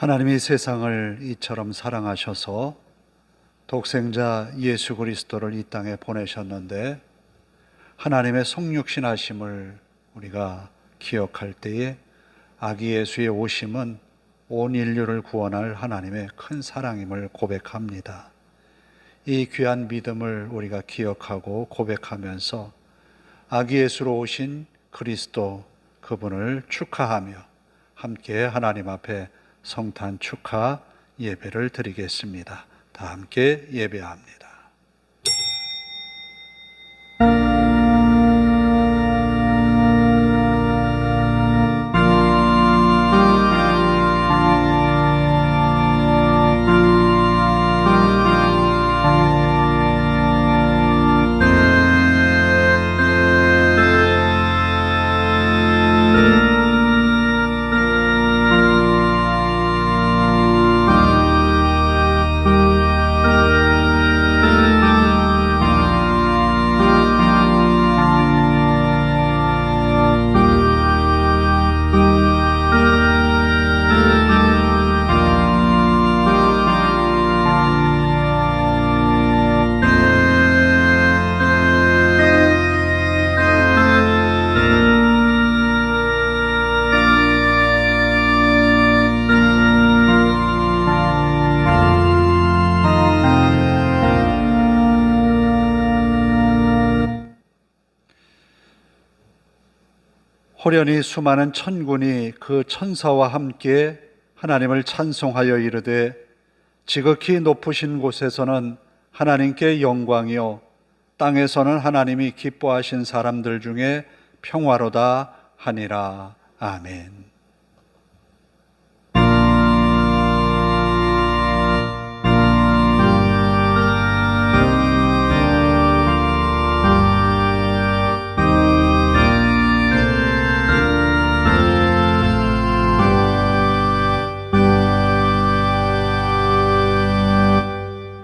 하나님이 세상을 이처럼 사랑하셔서 독생자 예수 그리스도를 이 땅에 보내셨는데, 하나님의 성육신하심을 우리가 기억할 때에 아기 예수의 오심은 온 인류를 구원할 하나님의 큰 사랑임을 고백합니다. 이 귀한 믿음을 우리가 기억하고 고백하면서 아기 예수로 오신 그리스도, 그분을 축하하며 함께 하나님 앞에 성탄 축하 예배를 드리겠습니다. 다 함께 예배합니다. 호련히 수많은 천군이 그 천사와 함께 하나님을 찬송하여 이르되, 지극히 높으신 곳에서는 하나님께 영광이요, 땅에서는 하나님이 기뻐하신 사람들 중에 평화로다 하니라. 아멘.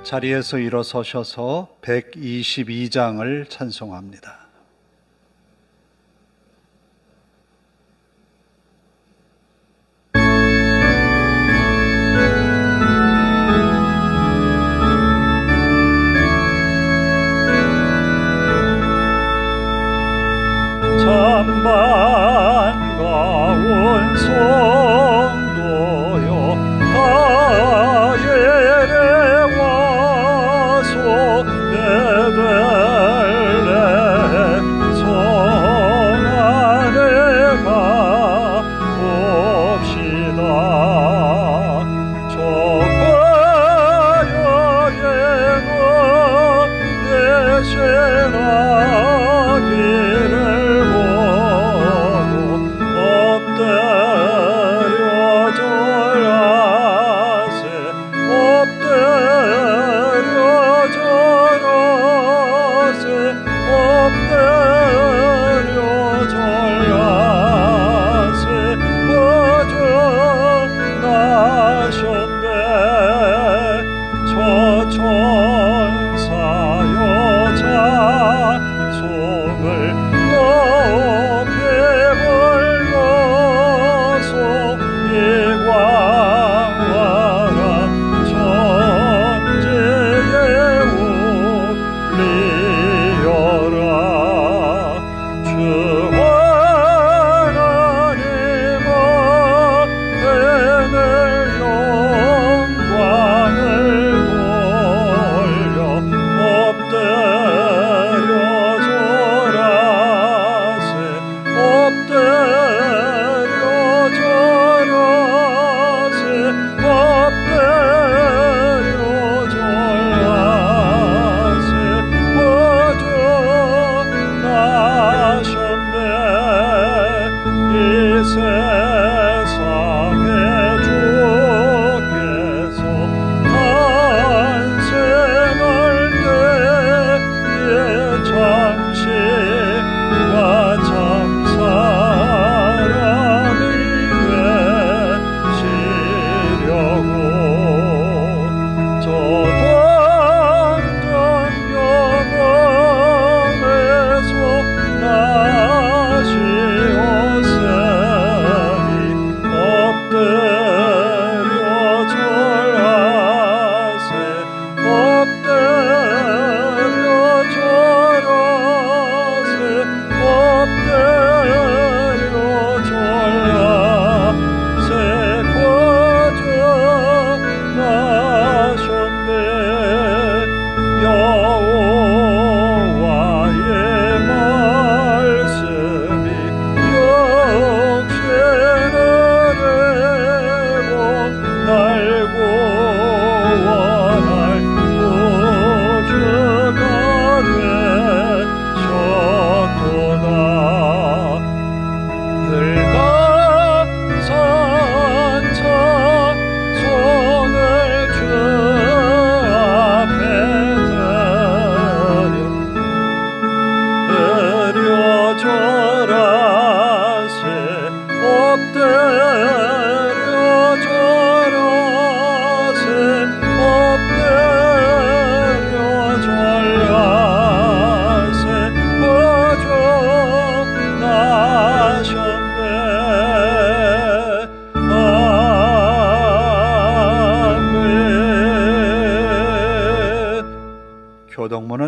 자리에서 일어서셔서 122장을 찬송합니다. 찬반가운 성도여 다 예래와서 베들레헴 성 안에 가봅시다. 적과 여행은 대신하기를 엎드려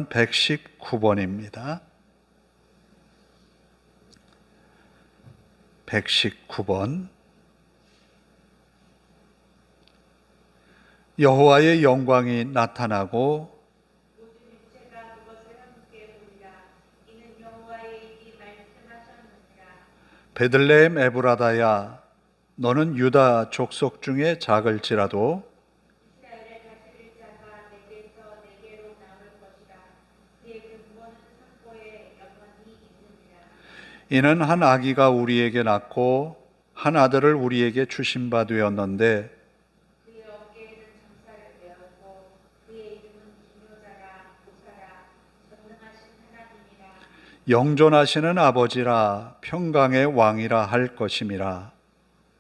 119번입니다. 119번. 여호와의 영광이 나타나고 모든 육체가 그것을 함께 보리라. 이는 여호와의 입이 말씀하셨느니라. 베들레헴 에브라다야, 너는 유다 족속 중에 작을지라도 이스라엘의 다스릴 자가 내게서 내게로 나올 것이라. 그의 근본은 산고에 영원히 있느니라. 이는 한 아기가 우리에게 낳고 한 아들을 우리에게 주신 바 되었는데 그의 어깨에는 장사를 메었고 그의 이름은 기묘자라 보사라 전능하신 하나님이라. 영존하시는 아버지라 평강의 왕이라 할 것임이라.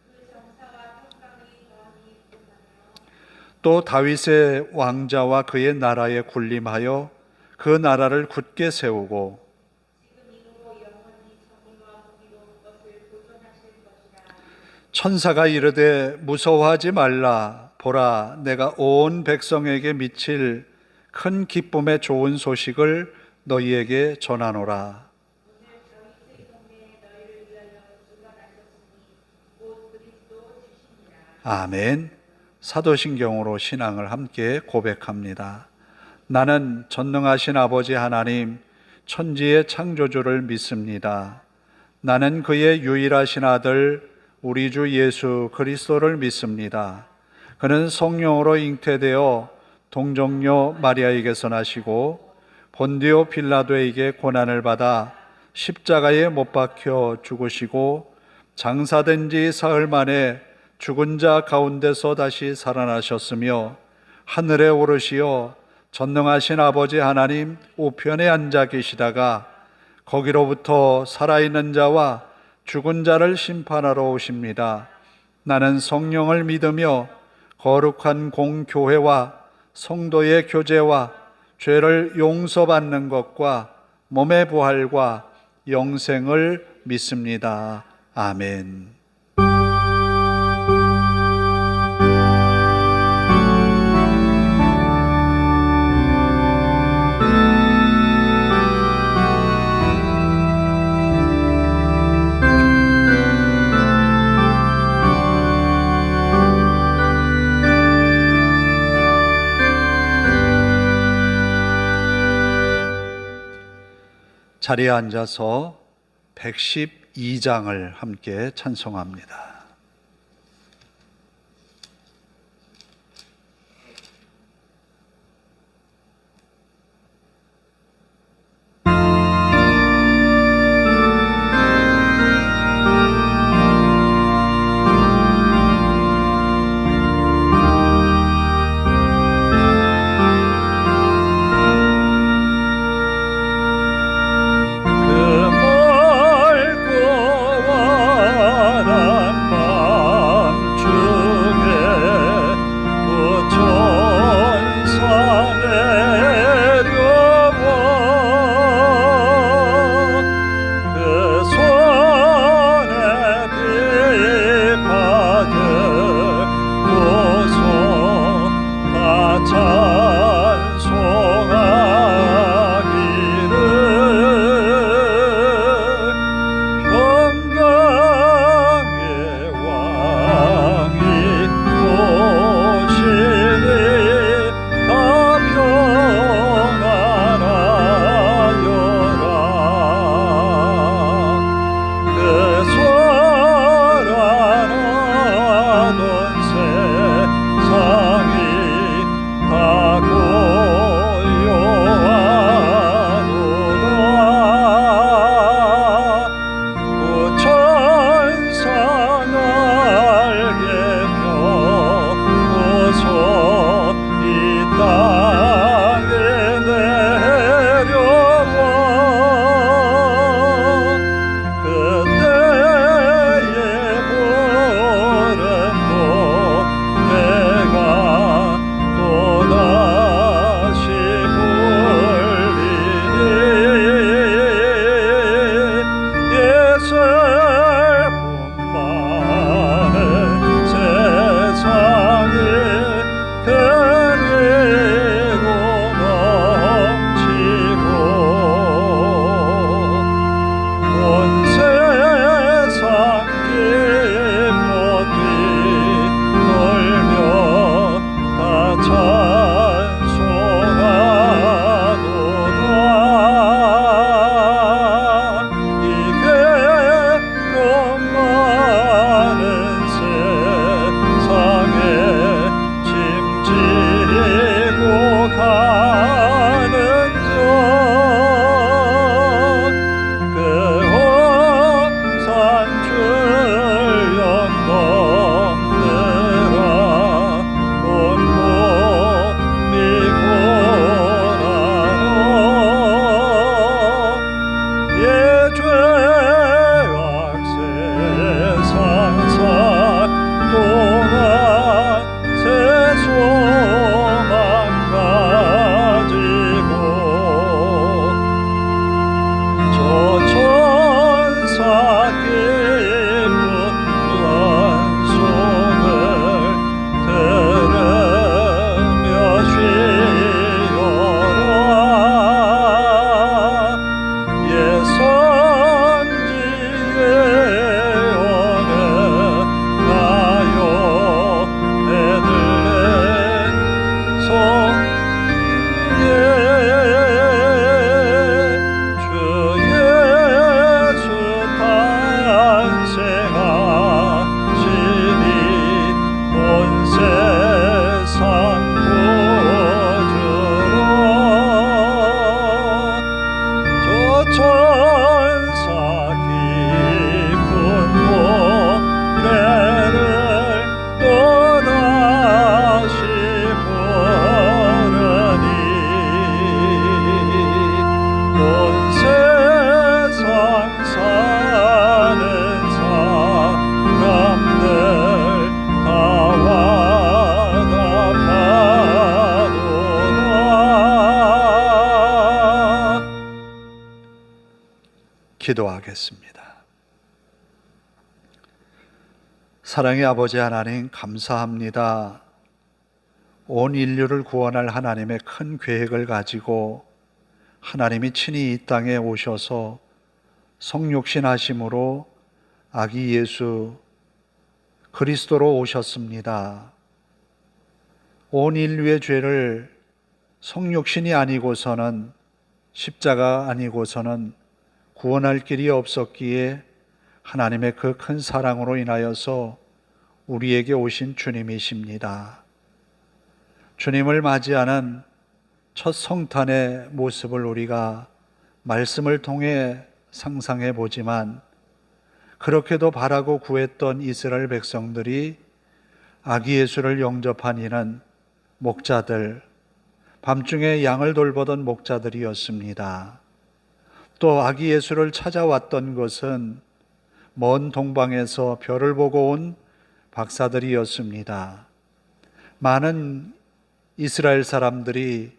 그 정사와 평강이 거하니 보사며 또 다윗의 왕자와 그의 나라에 군림하여 그 나라를 굳게 세우고 지금 이후로 영원히 정의와 공의로 그것을 보존하실 것이라. 천사가 이르되 무서워하지 말라. 보라, 내가 온 백성에게 미칠 큰 기쁨의 좋은 소식을 너희에게 전하노라. 오늘 다윗의 동네에 너희를 위하여 주가 나셨으니 곧 그리스도 주시니라. 아멘. 사도신경으로 신앙을 함께 고백합니다. 나는 전능하신 아버지 하나님, 천지의 창조주를 믿습니다. 나는 그의 유일하신 아들 우리 주 예수 그리스도를 믿습니다. 그는 성령으로 잉태되어 동정녀 마리아에게서 나시고 본디오 빌라도에게 고난을 받아 십자가에 못 박혀 죽으시고 장사된 지 사흘 만에 죽은 자 가운데서 다시 살아나셨으며 하늘에 오르시어 전능하신 아버지 하나님 우편에 앉아 계시다가 거기로부터 살아있는 자와 죽은 자를 심판하러 오십니다. 나는 성령을 믿으며 거룩한 공교회와 성도의 교제와 죄를 용서받는 것과 몸의 부활과 영생을 믿습니다. 아멘. 자리에 앉아서 112장을 함께 찬송합니다. 그 멀고 환한 기도하겠습니다. 사랑의 아버지 하나님, 감사합니다. 온 인류를 구원할 하나님의 큰 계획을 가지고 하나님이 친히 이 땅에 오셔서 성육신하심으로 아기 예수 그리스도로 오셨습니다. 온 인류의 죄를 성육신이 아니고서는, 십자가 아니고서는 구원할 길이 없었기에 하나님의 그 큰 사랑으로 인하여서 우리에게 오신 주님이십니다. 주님을 맞이하는 첫 성탄의 모습을 우리가 말씀을 통해 상상해 보지만, 그렇게도 바라고 구했던 이스라엘 백성들이 아기 예수를 영접한 이는 목자들, 밤중에 양을 돌보던 목자들이었습니다. 또 아기 예수를 찾아왔던 것은 먼 동방에서 별을 보고 온 박사들이었습니다. 많은 이스라엘 사람들이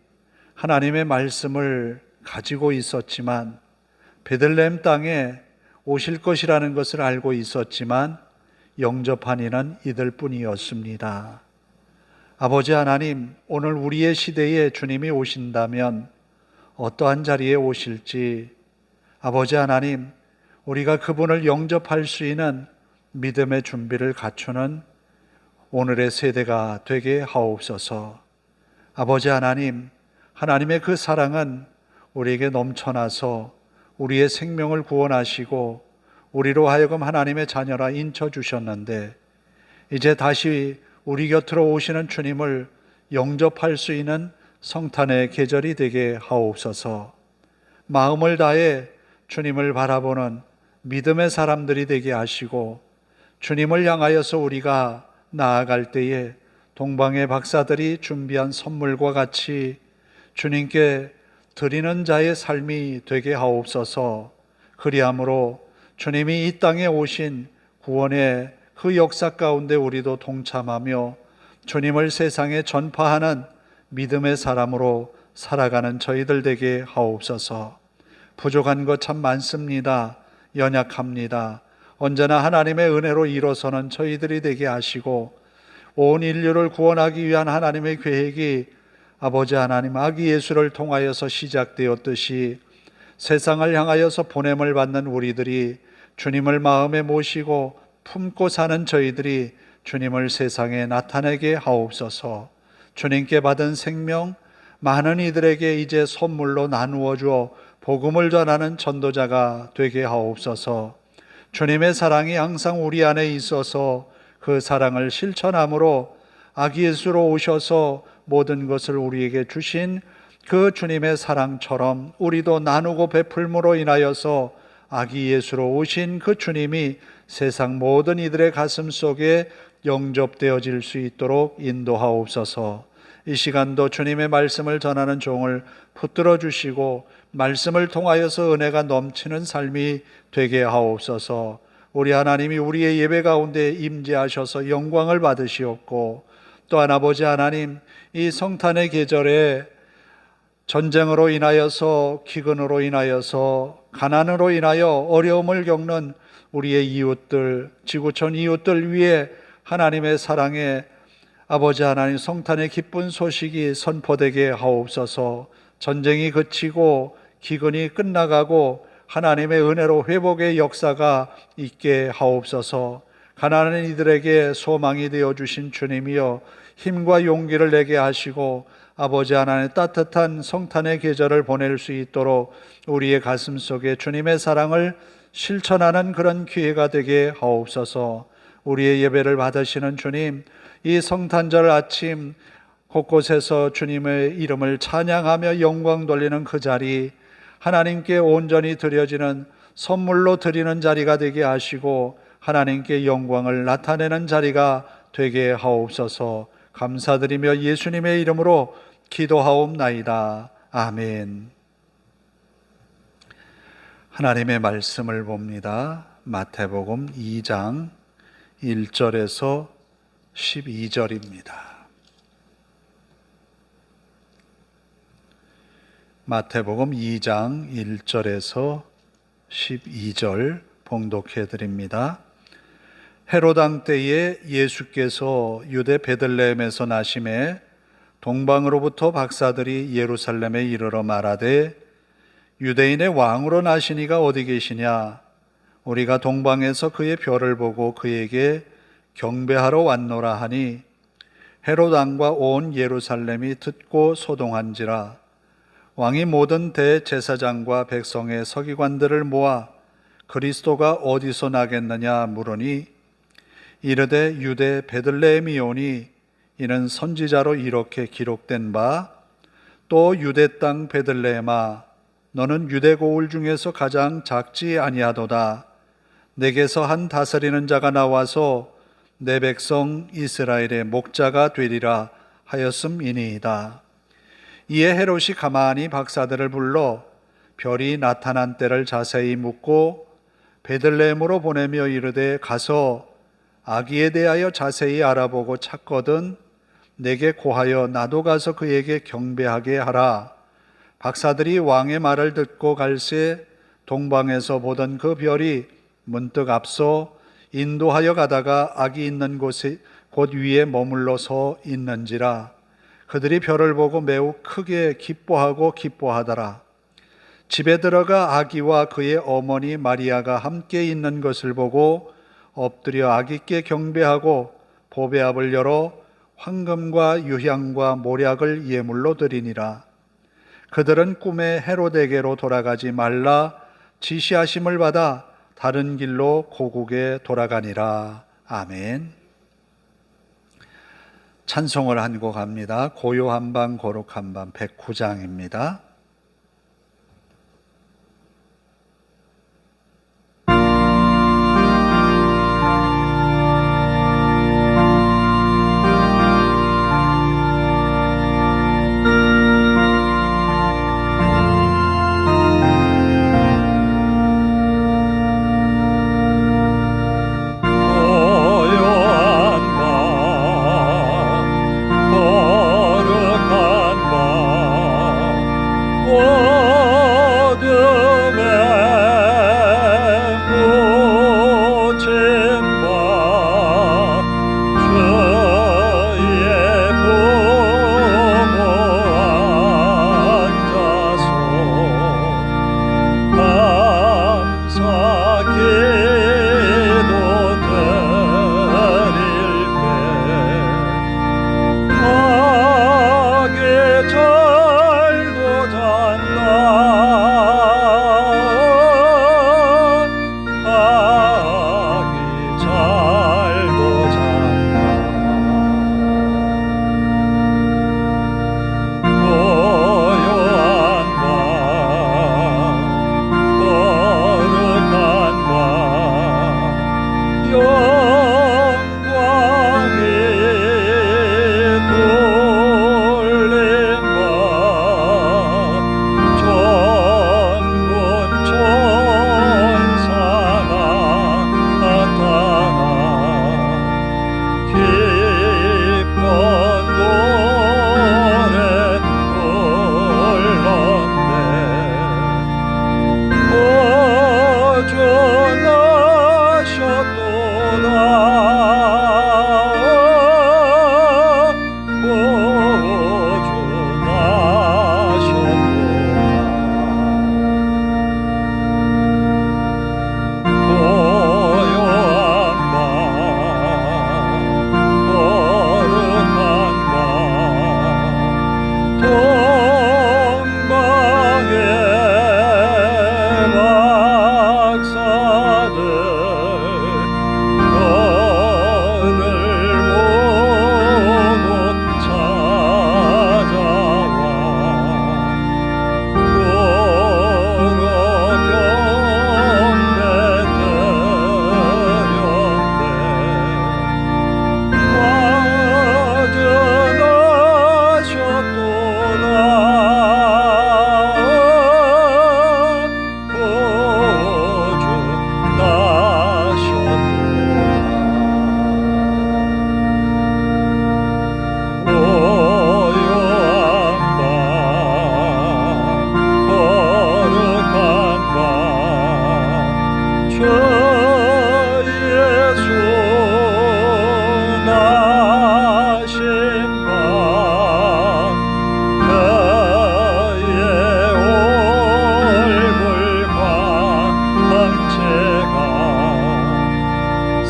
하나님의 말씀을 가지고 있었지만, 베들레헴 땅에 오실 것이라는 것을 알고 있었지만 영접한 이는 이들 뿐이었습니다. 아버지 하나님, 오늘 우리의 시대에 주님이 오신다면 어떠한 자리에 오실지, 아버지 하나님, 우리가 그분을 영접할 수 있는 믿음의 준비를 갖추는 오늘의 세대가 되게 하옵소서. 아버지 하나님, 하나님의 그 사랑은 우리에게 넘쳐나서 우리의 생명을 구원하시고 우리로 하여금 하나님의 자녀라 인쳐주셨는데, 이제 다시 우리 곁으로 오시는 주님을 영접할 수 있는 성탄의 계절이 되게 하옵소서. 마음을 다해 주님을 바라보는 믿음의 사람들이 되게 하시고, 주님을 향하여서 우리가 나아갈 때에 동방의 박사들이 준비한 선물과 같이 주님께 드리는 자의 삶이 되게 하옵소서. 그리함으로 주님이 이 땅에 오신 구원의 그 역사 가운데 우리도 동참하며 주님을 세상에 전파하는 믿음의 사람으로 살아가는 저희들 되게 하옵소서. 부족한 것 참 많습니다. 연약합니다. 언제나 하나님의 은혜로 일어서는 저희들이 되게 하시고, 온 인류를 구원하기 위한 하나님의 계획이 아버지 하나님 아기 예수를 통하여서 시작되었듯이 세상을 향하여서 보냄을 받는 우리들이 주님을 마음에 모시고 품고 사는 저희들이 주님을 세상에 나타내게 하옵소서. 주님께 받은 생명 많은 이들에게 이제 선물로 나누어 주어 복음을 전하는 전도자가 되게 하옵소서. 주님의 사랑이 항상 우리 안에 있어서 그 사랑을 실천함으로 아기 예수로 오셔서 모든 것을 우리에게 주신 그 주님의 사랑처럼 우리도 나누고 베풀므로 인하여서 아기 예수로 오신 그 주님이 세상 모든 이들의 가슴 속에 영접되어질 수 있도록 인도하옵소서. 이 시간도 주님의 말씀을 전하는 종을 붙들어 주시고 말씀을 통하여서 은혜가 넘치는 삶이 되게 하옵소서. 우리 하나님이 우리의 예배 가운데 임재하셔서 영광을 받으시옵고, 또한 아버지 하나님, 이 성탄의 계절에 전쟁으로 인하여서, 기근으로 인하여서, 가난으로 인하여 어려움을 겪는 우리의 이웃들, 지구촌 이웃들 위에 하나님의 사랑에 아버지 하나님 성탄의 기쁜 소식이 선포되게 하옵소서. 전쟁이 그치고 기근이 끝나가고 하나님의 은혜로 회복의 역사가 있게 하옵소서. 가난한 이들에게 소망이 되어주신 주님이여, 힘과 용기를 내게 하시고 아버지 하나님의 따뜻한 성탄의 계절을 보낼 수 있도록 우리의 가슴 속에 주님의 사랑을 실천하는 그런 기회가 되게 하옵소서. 우리의 예배를 받으시는 주님, 이 성탄절 아침 곳곳에서 주님의 이름을 찬양하며 영광 돌리는 그 자리, 하나님께 온전히 드려지는 선물로 드리는 자리가 되게 하시고 하나님께 영광을 나타내는 자리가 되게 하옵소서. 감사드리며 예수님의 이름으로 기도하옵나이다. 아멘. 하나님의 말씀을 봅니다. 마태복음 2장 1절에서 12절입니다. 마태복음 2장 1절에서 12절 봉독해 드립니다. 헤롯 왕 때에 예수께서 유대 베들레헴에서 나심에 동방으로부터 박사들이 예루살렘에 이르러 말하되 유대인의 왕으로 나시니가 어디 계시냐? 우리가 동방에서 그의 별을 보고 그에게 경배하러 왔노라 하니 헤롯 왕과 온 예루살렘이 듣고 소동한지라. 왕이 모든 대제사장과 백성의 서기관들을 모아 그리스도가 어디서 나겠느냐 물으니 이르되 유대 베들레헴이오니 이는 선지자로 이렇게 기록된 바 또 유대 땅 베들레헴아 너는 유대 고을 중에서 가장 작지 아니하도다. 내게서 한 다스리는 자가 나와서 내 백성 이스라엘의 목자가 되리라 하였음이니이다. 이에 헤롯이 가만히 박사들을 불러 별이 나타난 때를 자세히 묻고 베들레헴으로 보내며 이르되 가서 아기에 대하여 자세히 알아보고 찾거든 내게 고하여 나도 가서 그에게 경배하게 하라. 박사들이 왕의 말을 듣고 갈새 동방에서 보던 그 별이 문득 앞서 인도하여 가다가 아기 있는 곳에 곧 위에 머물러 서 있는지라. 그들이 별을 보고 매우 크게 기뻐하더라. 집에 들어가 아기와 그의 어머니 마리아가 함께 있는 것을 보고 엎드려 아기께 경배하고 보배압을 열어 황금과 유향과 모략을 예물로 드리니라. 그들은 꿈에 헤롯에게로 돌아가지 말라 지시하심을 받아 다른 길로 고국에 돌아가니라. 아멘. 찬송을 한 곡 합니다. 고요 한밤 고록 한밤 109장입니다.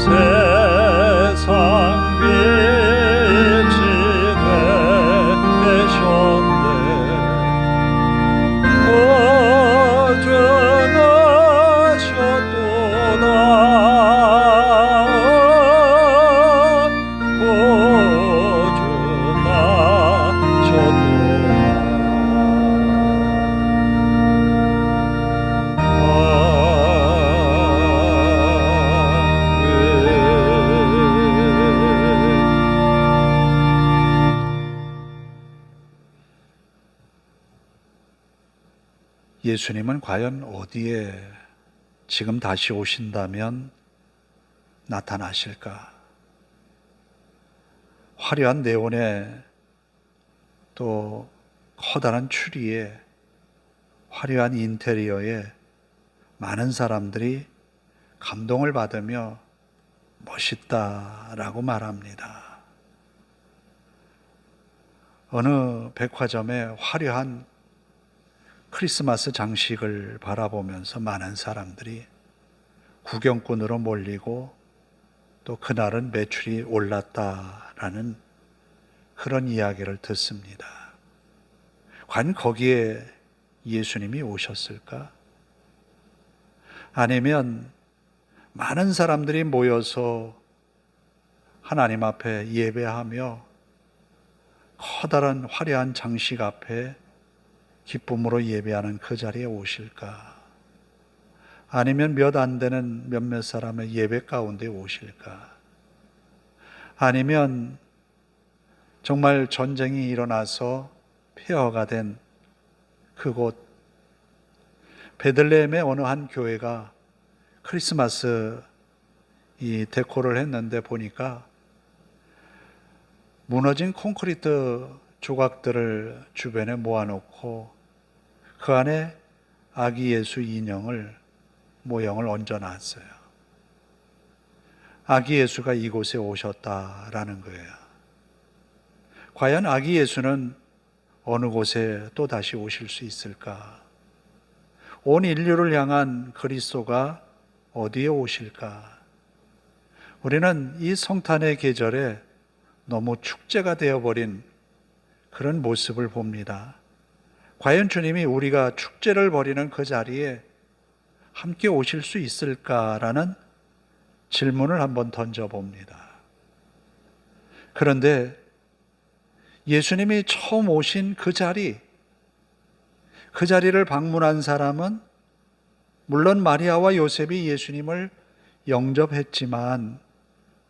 세상 빛이 되셨네. 예수님은 과연 어디에 지금 다시 오신다면 나타나실까? 화려한 네온에 또 커다란 추리에 화려한 인테리어에 많은 사람들이 감동을 받으며 멋있다라고 말합니다. 어느 백화점에 화려한 크리스마스 장식을 바라보면서 많은 사람들이 구경꾼으로 몰리고 또 그날은 매출이 올랐다라는 그런 이야기를 듣습니다. 과연 거기에 예수님이 오셨을까? 아니면 많은 사람들이 모여서 하나님 앞에 예배하며 커다란 화려한 장식 앞에 기쁨으로 예배하는 그 자리에 오실까? 아니면 몇 안 되는 몇몇 사람의 예배 가운데 오실까? 아니면 정말 전쟁이 일어나서 폐허가 된 그곳 베들레헴의 어느 한 교회가 크리스마스 이 데코를 했는데 보니까 무너진 콘크리트 조각들을 주변에 모아놓고 그 안에 아기 예수 인형을 모형을 얹어놨어요. 아기 예수가 이곳에 오셨다라는 거예요. 과연 아기 예수는 어느 곳에 또 다시 오실 수 있을까? 온 인류를 향한 그리스도가 어디에 오실까? 우리는 이 성탄의 계절에 너무 축제가 되어버린 그런 모습을 봅니다. 과연 주님이 우리가 축제를 벌이는 그 자리에 함께 오실 수 있을까라는 질문을 한번 던져봅니다. 그런데 예수님이 처음 오신 그 자리를 방문한 사람은 물론 마리아와 요셉이 예수님을 영접했지만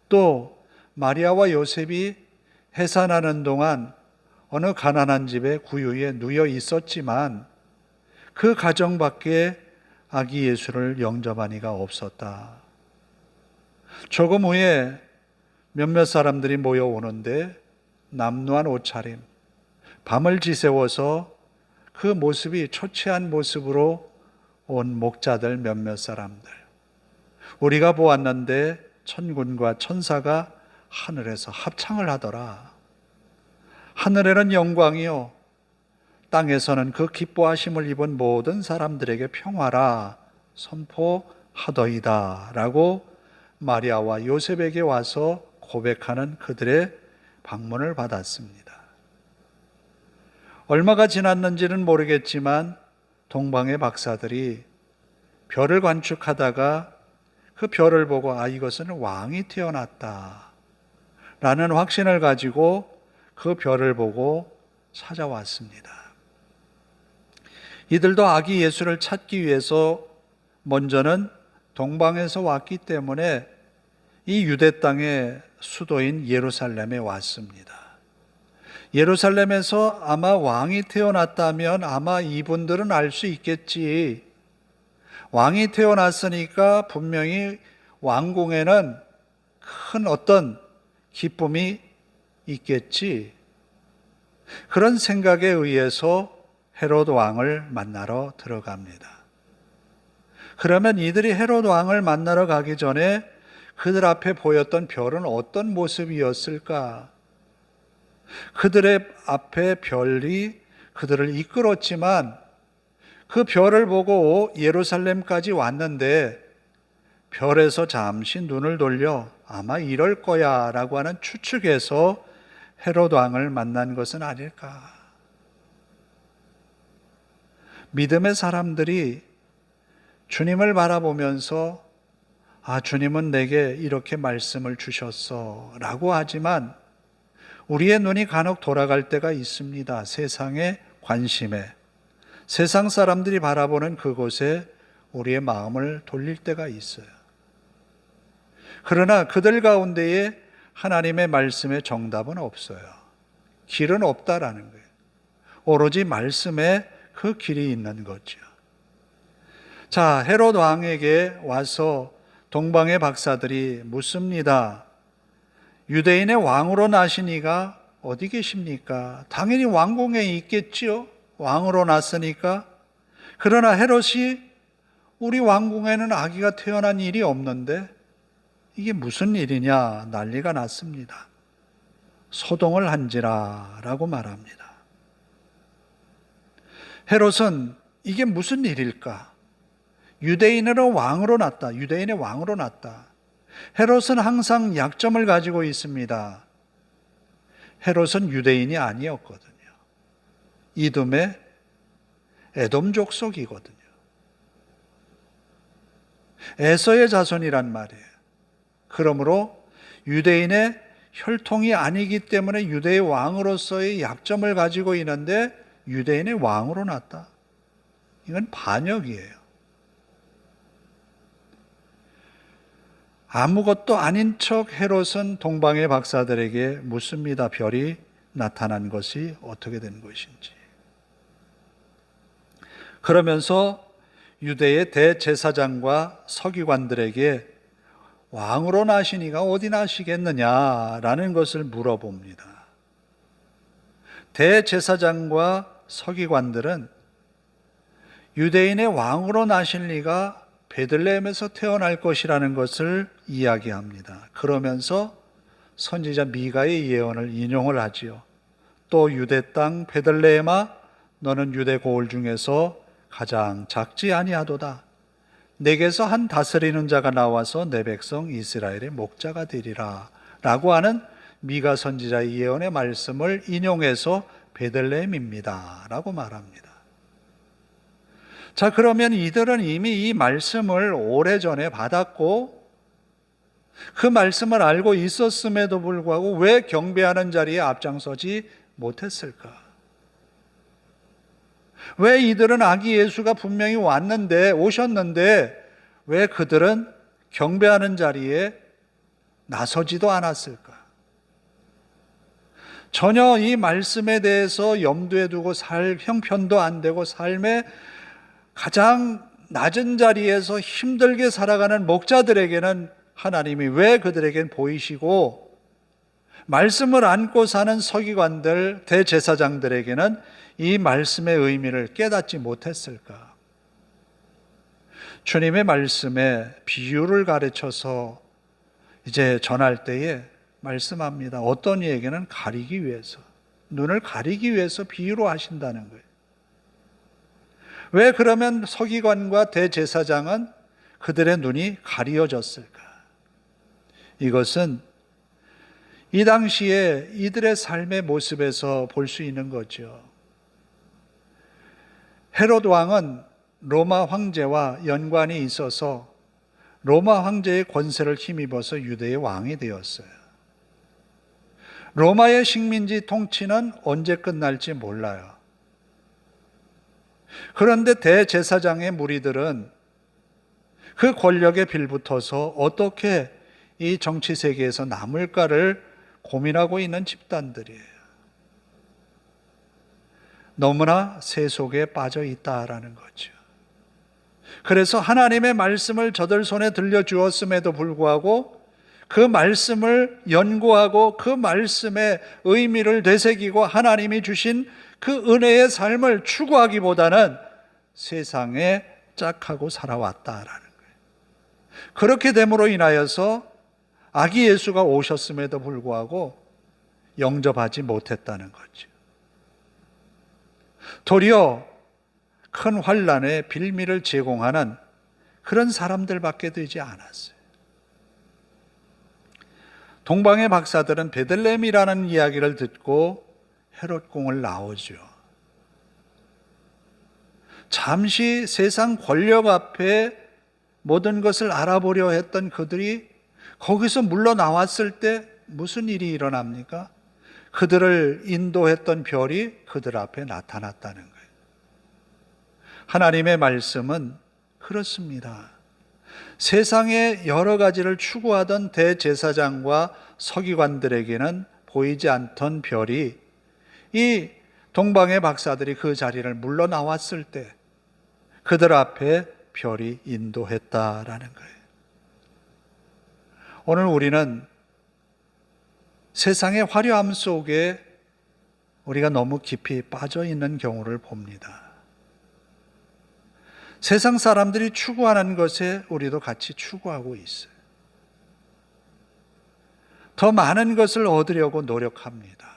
또 마리아와 요셉이 해산하는 동안 어느 가난한 집에 구유에 누워 있었지만 그 가정 밖에 아기 예수를 영접한 이가 없었다. 조금 후에 몇몇 사람들이 모여오는데 남루한 옷차림, 밤을 지새워서 그 모습이 초췌한 모습으로 온 목자들 몇몇 사람들. 우리가 보았는데 천군과 천사가 하늘에서 합창을 하더라. 하늘에는 영광이요 땅에서는 그 기뻐하심을 입은 모든 사람들에게 평화라 선포하더이다 라고 마리아와 요셉에게 와서 고백하는 그들의 방문을 받았습니다. 얼마가 지났는지는 모르겠지만 동방의 박사들이 별을 관측하다가 그 별을 보고 이것은 왕이 태어났다 라는 확신을 가지고 그 별을 보고 찾아왔습니다. 이들도 아기 예수를 찾기 위해서 먼저는 동방에서 왔기 때문에 이 유대 땅의 수도인 예루살렘에 왔습니다. 예루살렘에서 아마 왕이 태어났다면 아마 이분들은 알 수 있겠지. 왕이 태어났으니까 분명히 왕궁에는 큰 어떤 기쁨이 있겠지. 그런 생각에 의해서 헤롯 왕을 만나러 들어갑니다. 그러면 이들이 헤롯 왕을 만나러 가기 전에 그들 앞에 보였던 별은 어떤 모습이었을까? 그들의 앞에 별이 그들을 이끌었지만 그 별을 보고 예루살렘까지 왔는데 별에서 잠시 눈을 돌려 아마 이럴 거야 라고 하는 추측에서 헤롯 왕을 만난 것은 아닐까. 믿음의 사람들이 주님을 바라보면서 주님은 내게 이렇게 말씀을 주셨어 라고 하지만 우리의 눈이 간혹 돌아갈 때가 있습니다. 세상의 관심에, 세상 사람들이 바라보는 그곳에 우리의 마음을 돌릴 때가 있어요. 그러나 그들 가운데에 하나님의 말씀의 정답은 없어요. 길은 없다라는 거예요. 오로지 말씀에 그 길이 있는 거죠. 자, 헤롯 왕에게 와서 동방의 박사들이 묻습니다. 유대인의 왕으로 나신 이가 어디 계십니까? 당연히 왕궁에 있겠지요. 왕으로 났으니까. 그러나 헤롯이 우리 왕궁에는 아기가 태어난 일이 없는데 이게 무슨 일이냐 난리가 났습니다. 소동을 한지라 라고 말합니다. 헤롯은 이게 무슨 일일까? 유대인으로 왕으로 났다. 유대인의 왕으로 났다. 헤롯은 항상 약점을 가지고 있습니다. 헤롯은 유대인이 아니었거든요. 이둠의 에돔 족속이거든요. 에서의 자손이란 말이에요. 그러므로 유대인의 혈통이 아니기 때문에 유대의 왕으로서의 약점을 가지고 있는데 유대인의 왕으로 났다. 이건 반역이에요. 아무것도 아닌 척 헤롯은 동방의 박사들에게 묻습니다. 별이 나타난 것이 어떻게 된 것인지. 그러면서 유대의 대제사장과 서기관들에게 왕으로 나신 이가 어디 나시겠느냐라는 것을 물어봅니다. 대제사장과 서기관들은 유대인의 왕으로 나실 리가 베들레헴에서 태어날 것이라는 것을 이야기합니다. 그러면서 선지자 미가의 예언을 인용을 하지요. 또 유대 땅 베들레헴아 너는 유대 고을 중에서 가장 작지 아니하도다. 내게서 한 다스리는 자가 나와서 내 백성 이스라엘의 목자가 되리라 라고 하는 미가 선지자의 예언의 말씀을 인용해서 베들레헴입니다 라고 말합니다. 자, 그러면 이들은 이미 이 말씀을 오래전에 받았고 그 말씀을 알고 있었음에도 불구하고 왜 경배하는 자리에 앞장서지 못했을까? 왜 이들은 아기 예수가 분명히 오셨는데 왜 그들은 경배하는 자리에 나서지도 않았을까? 전혀 이 말씀에 대해서 염두에 두고 살 형편도 안 되고 삶의 가장 낮은 자리에서 힘들게 살아가는 목자들에게는 하나님이 왜 그들에겐 보이시고 말씀을 안고 사는 서기관들, 대제사장들에게는 이 말씀의 의미를 깨닫지 못했을까? 주님의 말씀에 비유를 가르쳐서 이제 전할 때에 말씀합니다. 어떤 이에게는 가리기 위해서, 눈을 가리기 위해서 비유로 하신다는 거예요. 왜 그러면 서기관과 대제사장은 그들의 눈이 가리어졌을까? 이것은 이 당시에 이들의 삶의 모습에서 볼 수 있는 거죠. 헤롯 왕은 로마 황제와 연관이 있어서 로마 황제의 권세를 힘입어서 유대의 왕이 되었어요. 로마의 식민지 통치는 언제 끝날지 몰라요. 그런데 대제사장의 무리들은 그 권력에 빌붙어서 어떻게 이 정치 세계에서 남을까를 고민하고 있는 집단들이에요. 너무나 세속에 빠져 있다라는 거죠. 그래서 하나님의 말씀을 저들 손에 들려주었음에도 불구하고 그 말씀을 연구하고 그 말씀의 의미를 되새기고 하나님이 주신 그 은혜의 삶을 추구하기보다는 세상에 짝하고 살아왔다라는 거예요. 그렇게 됨으로 인하여서 아기 예수가 오셨음에도 불구하고 영접하지 못했다는 거죠. 도리어 큰 환난의 빌미를 제공하는 그런 사람들밖에 되지 않았어요. 동방의 박사들은 베들레헴이라는 이야기를 듣고 헤롯궁을 나오죠. 잠시 세상 권력 앞에 모든 것을 알아보려 했던 그들이 거기서 물러나왔을 때 무슨 일이 일어납니까? 그들을 인도했던 별이 그들 앞에 나타났다는 거예요. 하나님의 말씀은 그렇습니다. 세상의 여러 가지를 추구하던 대제사장과 서기관들에게는 보이지 않던 별이 이 동방의 박사들이 그 자리를 물러나왔을 때 그들 앞에 별이 인도했다라는 거예요. 오늘 우리는 세상의 화려함 속에 우리가 너무 깊이 빠져 있는 경우를 봅니다. 세상 사람들이 추구하는 것에 우리도 같이 추구하고 있어요. 더 많은 것을 얻으려고 노력합니다.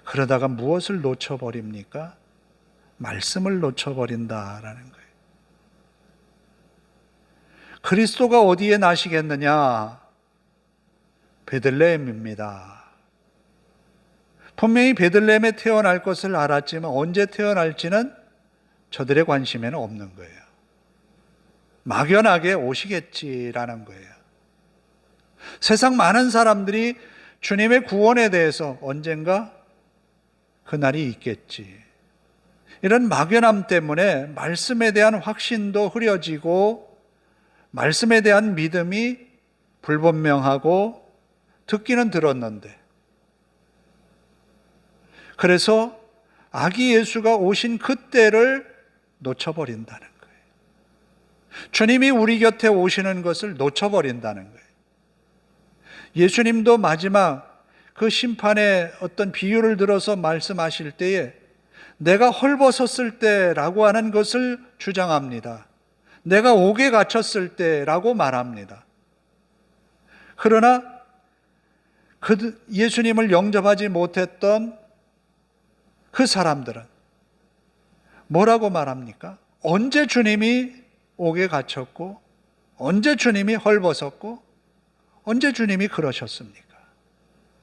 그러다가 무엇을 놓쳐버립니까? 말씀을 놓쳐버린다라는 거예요. 그리스도가 어디에 나시겠느냐? 베들레헴입니다. 분명히 베들레헴에 태어날 것을 알았지만 언제 태어날지는 저들의 관심에는 없는 거예요. 막연하게 오시겠지라는 거예요. 세상 많은 사람들이 주님의 구원에 대해서 언젠가 그날이 있겠지. 이런 막연함 때문에 말씀에 대한 확신도 흐려지고 말씀에 대한 믿음이 불분명하고 듣기는 들었는데 그래서 아기 예수가 오신 그때를 놓쳐버린다는 거예요. 주님이 우리 곁에 오시는 것을 놓쳐버린다는 거예요. 예수님도 마지막 그 심판의 어떤 비유를 들어서 말씀하실 때에 내가 헐벗었을 때라고 하는 것을 주장합니다. 내가 옥에 갇혔을 때라고 말합니다. 그러나 예수님을 영접하지 못했던 그 사람들은 뭐라고 말합니까? 언제 주님이 옥에 갇혔고 언제 주님이 헐벗었고 언제 주님이 그러셨습니까?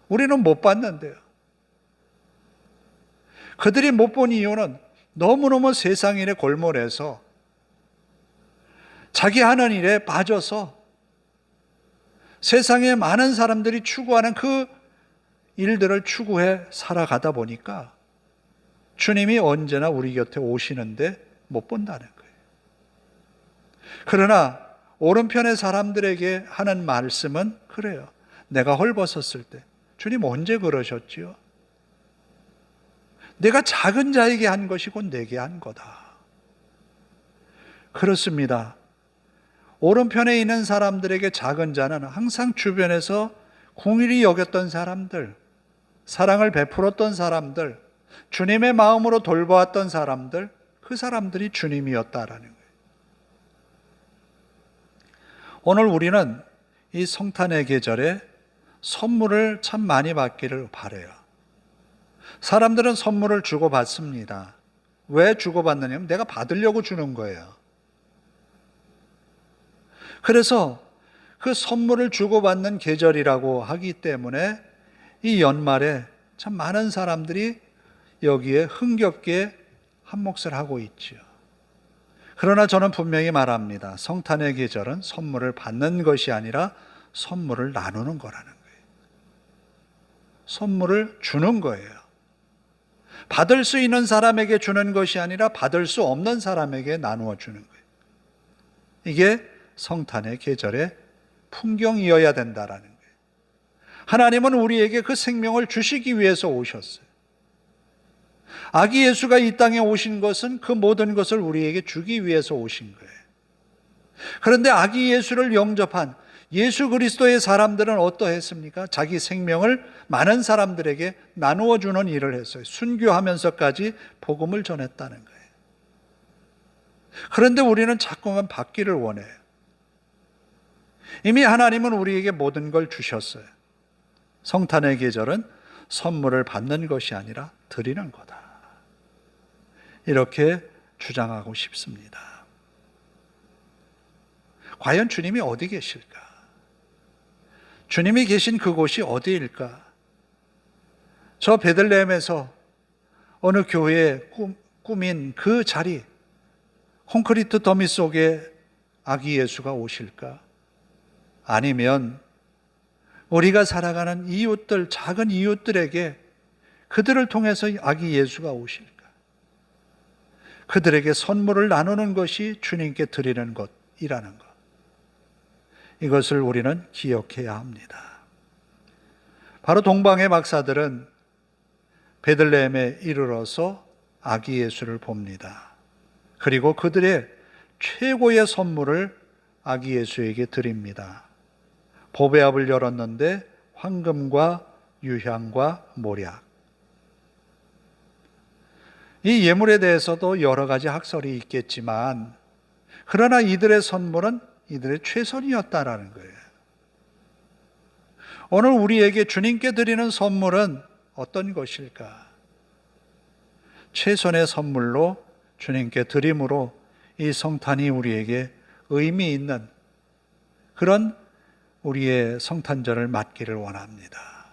우리는 못 봤는데요. 그들이 못 본 이유는 너무너무 세상 일에 골몰해서 자기 하는 일에 빠져서 세상에 많은 사람들이 추구하는 그 일들을 추구해 살아가다 보니까 주님이 언제나 우리 곁에 오시는데 못 본다는 거예요. 그러나 오른편의 사람들에게 하는 말씀은 그래요. 내가 헐벗었을 때 주님 언제 그러셨지요? 내가 작은 자에게 한 것이고 내게 한 거다. 그렇습니다. 오른편에 있는 사람들에게 작은 자는 항상 주변에서 궁일이 여겼던 사람들, 사랑을 베풀었던 사람들, 주님의 마음으로 돌보았던 사람들, 그 사람들이 주님이었다라는 거예요. 오늘 우리는 이 성탄의 계절에 선물을 참 많이 받기를 바라요. 사람들은 선물을 주고받습니다. 왜 주고받느냐면 내가 받으려고 주는 거예요. 그래서 그 선물을 주고받는 계절이라고 하기 때문에 이 연말에 참 많은 사람들이 여기에 흥겹게 한 몫을 하고 있죠. 그러나 저는 분명히 말합니다. 성탄의 계절은 선물을 받는 것이 아니라 선물을 나누는 거라는 거예요. 선물을 주는 거예요. 받을 수 있는 사람에게 주는 것이 아니라 받을 수 없는 사람에게 나누어 주는 거예요. 이게 성탄의 계절의 풍경이어야 된다라는 거예요. 하나님은 우리에게 그 생명을 주시기 위해서 오셨어요. 아기 예수가 이 땅에 오신 것은 그 모든 것을 우리에게 주기 위해서 오신 거예요. 그런데 아기 예수를 영접한 예수 그리스도의 사람들은 어떠했습니까? 자기 생명을 많은 사람들에게 나누어 주는 일을 했어요. 순교하면서까지 복음을 전했다는 거예요. 그런데 우리는 자꾸만 받기를 원해요. 이미 하나님은 우리에게 모든 걸 주셨어요. 성탄의 계절은 선물을 받는 것이 아니라 드리는 거다. 이렇게 주장하고 싶습니다. 과연 주님이 어디 계실까? 주님이 계신 그곳이 어디일까? 저 베들레헴에서 어느 교회에 꾸민 그 자리, 콘크리트 더미 속에 아기 예수가 오실까? 아니면 우리가 살아가는 이웃들, 작은 이웃들에게 그들을 통해서 아기 예수가 오실까? 그들에게 선물을 나누는 것이 주님께 드리는 것이라는 것. 이것을 우리는 기억해야 합니다. 바로 동방의 박사들은 베들레헴에 이르러서 아기 예수를 봅니다. 그리고 그들의 최고의 선물을 아기 예수에게 드립니다. 보배압을 열었는데 황금과 유향과 모략. 이 예물에 대해서도 여러 가지 학설이 있겠지만, 그러나 이들의 선물은 이들의 최선이었다라는 거예요. 오늘 우리에게 주님께 드리는 선물은 어떤 것일까? 최선의 선물로 주님께 드림으로 이 성탄이 우리에게 의미 있는 그런 우리의 성탄절을 맞기를 원합니다.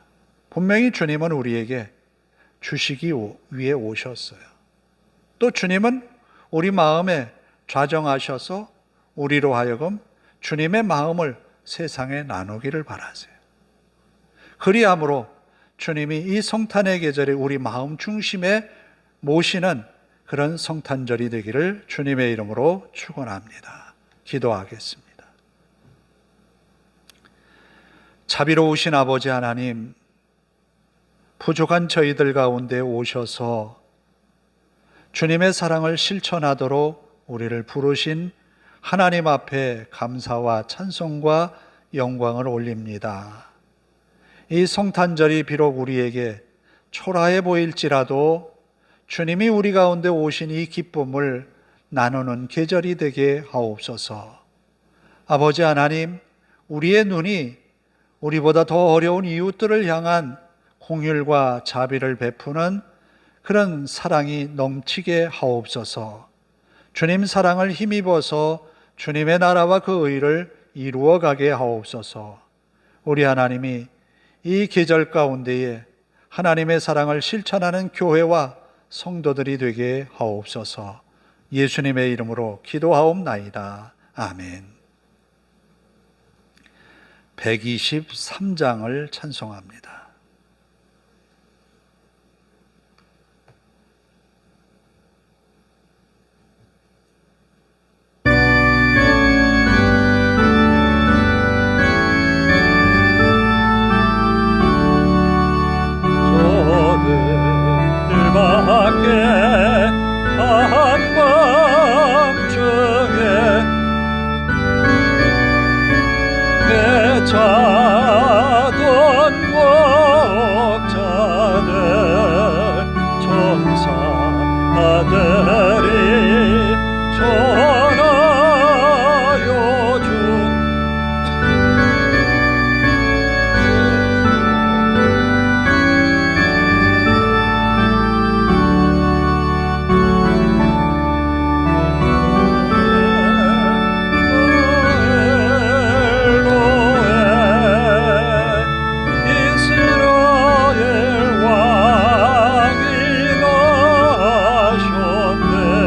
분명히 주님은 우리에게 주시기 위해 오셨어요. 또 주님은 우리 마음에 좌정하셔서 우리로 하여금 주님의 마음을 세상에 나누기를 바라세요. 그리함으로 주님이 이 성탄의 계절에 우리 마음 중심에 모시는 그런 성탄절이 되기를 주님의 이름으로 축원합니다. 기도하겠습니다. 자비로우신 아버지 하나님, 부족한 저희들 가운데 오셔서 주님의 사랑을 실천하도록 우리를 부르신 하나님 앞에 감사와 찬송과 영광을 올립니다. 이 성탄절이 비록 우리에게 초라해 보일지라도 주님이 우리 가운데 오신 이 기쁨을 나누는 계절이 되게 하옵소서. 아버지 하나님, 우리의 눈이 우리보다 더 어려운 이웃들을 향한 공휼과 자비를 베푸는 그런 사랑이 넘치게 하옵소서. 주님 사랑을 힘입어서 주님의 나라와 그 의를 이루어가게 하옵소서. 우리 하나님이 이 계절 가운데에 하나님의 사랑을 실천하는 교회와 성도들이 되게 하옵소서. 예수님의 이름으로 기도하옵나이다. 아멘. 123장을 찬송합니다. 자던 목자들 천사들이 전하여 준 이스라엘 왕이 나셨네.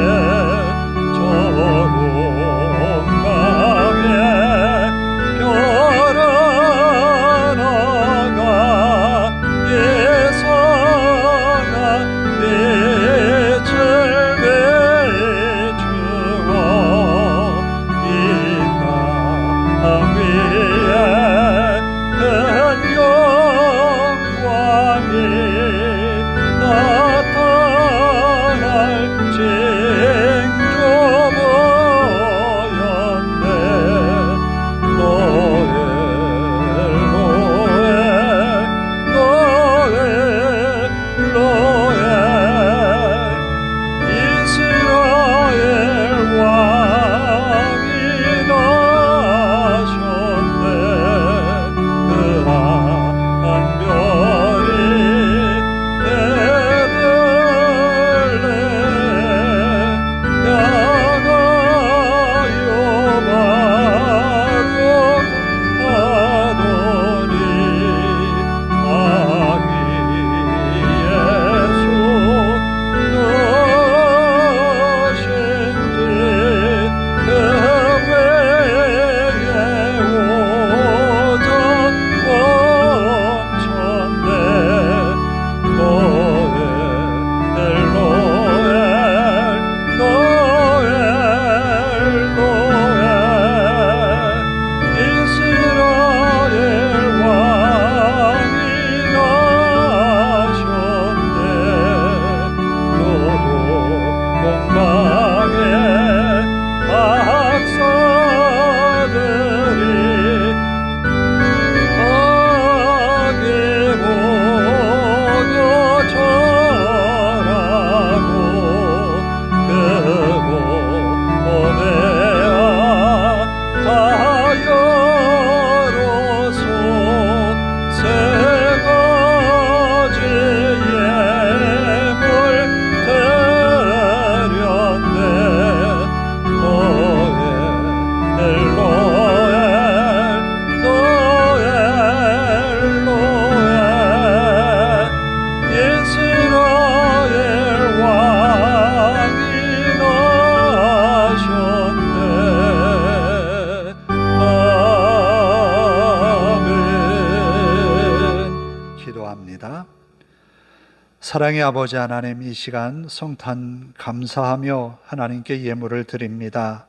사랑의 아버지 하나님, 이 시간 성탄 감사하며 하나님께 예물을 드립니다.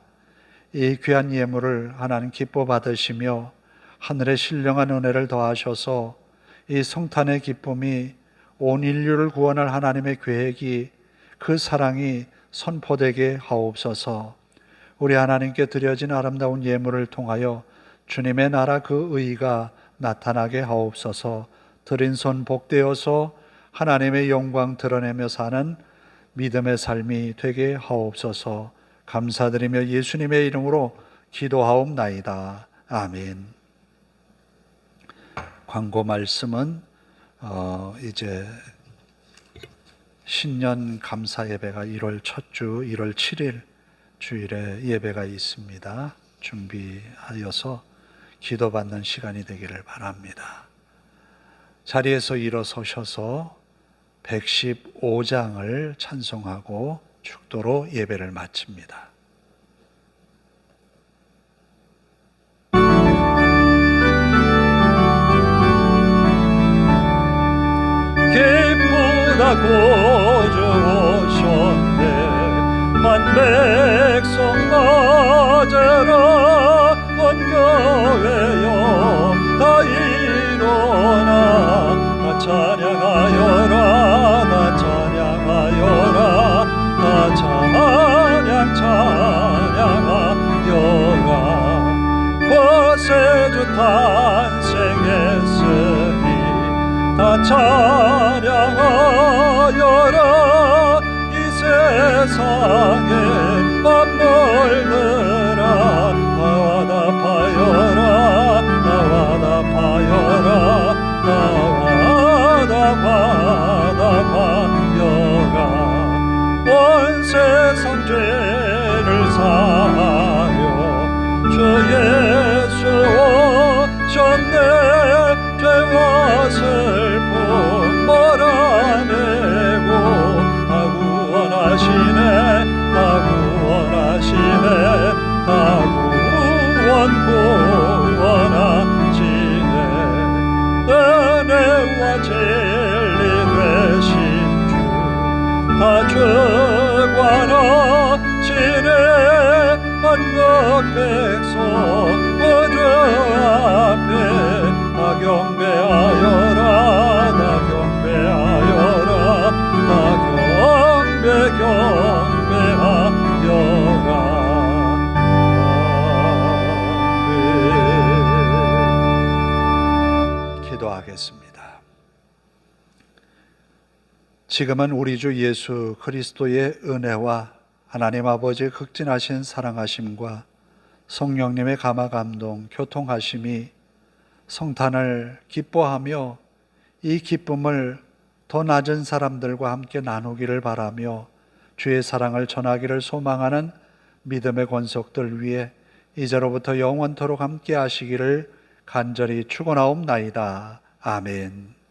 이 귀한 예물을 하나님 기뻐 받으시며 하늘의 신령한 은혜를 더하셔서 이 성탄의 기쁨이 온 인류를 구원할 하나님의 계획이, 그 사랑이 선포되게 하옵소서. 우리 하나님께 드려진 아름다운 예물을 통하여 주님의 나라 그 의가 나타나게 하옵소서. 드린 손 복되어서 하나님의 영광 드러내며 사는 믿음의 삶이 되게 하옵소서. 감사드리며 예수님의 이름으로 기도하옵나이다. 아멘. 광고 말씀은 이제 신년 감사 예배가 1월 첫 주 1월 7일 주일에 예배가 있습니다. 준비하여서 기도받는 시간이 되기를 바랍니다. 자리에서 일어서셔서 115장을 찬송하고 축도로 예배를 마칩니다. 기쁘다고 주오셨네 만 백성 맞으라 온 교회여 다 일어나 다 찬양하여라 다 찬양하여라 다 찬양하여라 구세주 탄생했으니 다 찬양하여라 이 세상에 만물들아 다 화답하여라 다 화답하여라 다 화답하여라 온 세상 죄를 사하여 주 예수 오셨네 죄와 슬픔 몰아내고 다 구원하시네 다 구원하시네 다 구원하시네 은혜와 진리 되신 주 다 주관하시네 만국 백성 구주 앞에 다 경배하여라 다 경배하여라 다 경배하여라. 아멘. 기도하겠습니다. 지금은 우리 주 예수 그리스도의 은혜와 하나님 아버지의 극진하신 사랑하심과 성령님의 감화 감동 교통하심이 성탄을 기뻐하며 이 기쁨을 더 낮은 사람들과 함께 나누기를 바라며 주의 사랑을 전하기를 소망하는 믿음의 권속들 위해 이제로부터 영원토록 함께 하시기를 간절히 축원하옵나이다. 아멘.